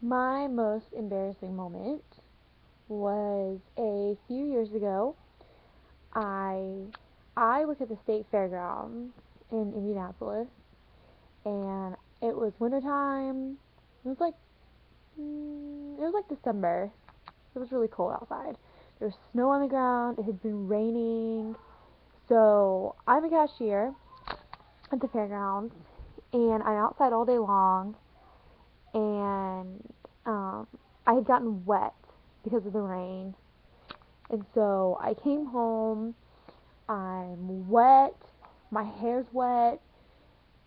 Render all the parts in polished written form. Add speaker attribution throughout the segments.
Speaker 1: My most embarrassing moment was a few years ago. I I was at the state fairgrounds in Indianapolis, and it was wintertime. It was like December. It was really cold outside. There was snow on the ground. It had been raining. So I'm a cashier at the fairgrounds, and I'm outside all day long, and um, I had gotten wet because of the rain. And so I came home, I'm wet, my hair's wet,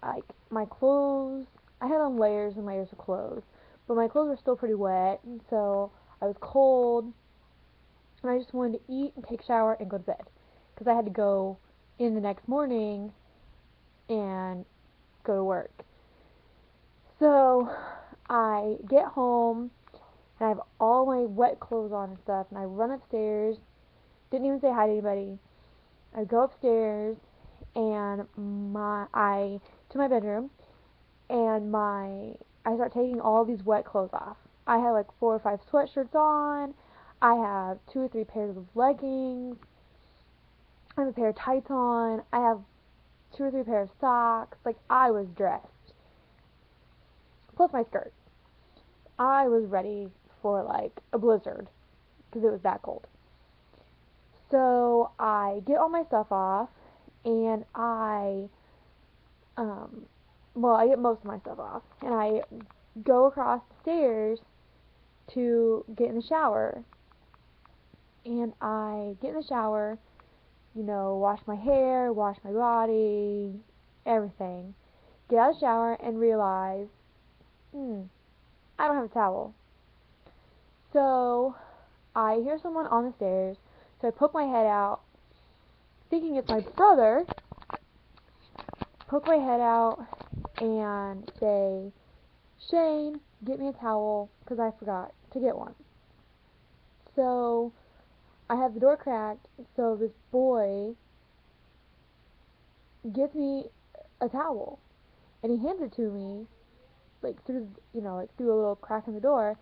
Speaker 1: like my clothes, I had on layers and layers of clothes, but my clothes were still pretty wet, and so I was cold, and I just wanted to eat and take a shower and go to bed, because I had to go in the next morning and go to work. So I get home, and I have all my wet clothes on and stuff, and I run upstairs, didn't even say hi to anybody. I go upstairs, and I to my bedroom, and I start taking all these wet clothes off. I have like 4 or 5 sweatshirts on. I have 2 or 3 pairs of leggings. I have a pair of tights on. I have 2 or 3 pairs of socks. Like, I was dressed, plus my skirt. I was ready for like a blizzard because it was that cold. So I get all my stuff off, and um, I get most of my stuff off, and I go across the stairs to get in the shower. And I get in the shower, wash my hair, wash my body, everything. Get out of the shower and realize, I don't have a towel. So I hear someone on the stairs, so I poke my head out, thinking it's my brother, poke my head out, and say, Shane, get me a towel, because I forgot to get one. So I have the door cracked, so this boy gives me a towel, and he hands it to me, like through a little crack in the door,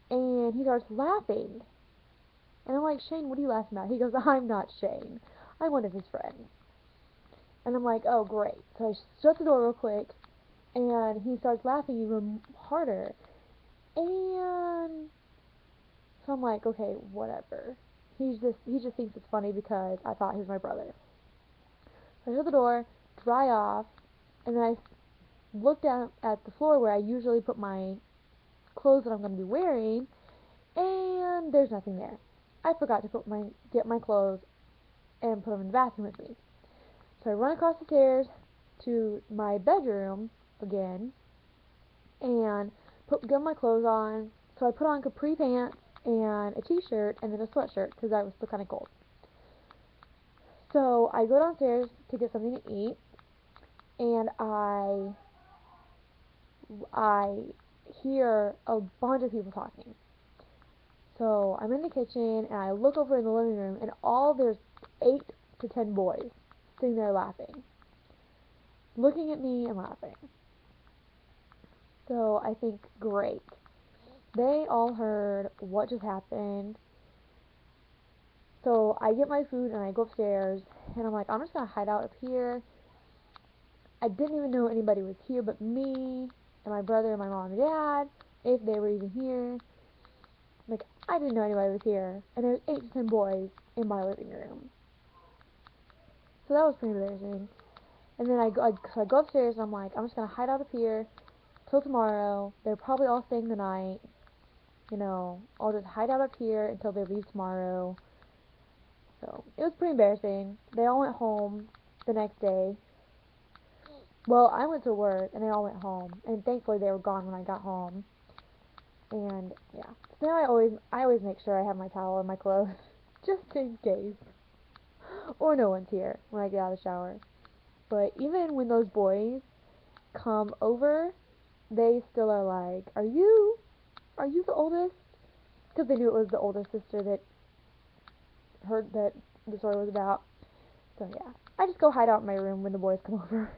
Speaker 1: and he starts laughing. And I'm like, Shane, what are you laughing about? He goes, I'm not Shane. I'm one of his friends. And I'm like, oh, great. So I shut the door real quick, and he starts laughing even harder. And so I'm like, okay, whatever. He just thinks it's funny because I thought he was my brother. So I shut the door, dry off, and then I look down at the floor where I usually put my clothes that I'm going to be wearing, and there's nothing there. I forgot to get my clothes and put them in the bathroom with me. So I run across the stairs to my bedroom again and get my clothes on. So I put on capri pants and a t-shirt and then a sweatshirt because I was still kind of cold. So I go downstairs to get something to eat, and I hear a bunch of people talking. So I'm in the kitchen, and I look over in the living room, and there's 8 to 10 boys sitting there laughing, looking at me and laughing. So I think, great. They all heard what just happened. So I get my food, and I go upstairs, and I'm like, I'm just going to hide out up here. I didn't even know anybody was here but me and my brother and my mom and dad, if they were even here. Like, I didn't know anybody was here, and there's 8 to 10 boys in my living room. So that was pretty embarrassing. And then so I go upstairs, and I'm like, I'm just gonna hide out up here till tomorrow. They're probably all staying the night. I'll just hide out up here until they leave tomorrow. So it was pretty embarrassing. They all went home the next day. Well, I went to work, and they all went home, and thankfully they were gone when I got home. And yeah, so now I always make sure I have my towel and my clothes, just in case, or no one's here when I get out of the shower. But even when those boys come over, they still are like, are you the oldest? Because they knew it was the older sister that heard that the story was about. So yeah, I just go hide out in my room when the boys come over.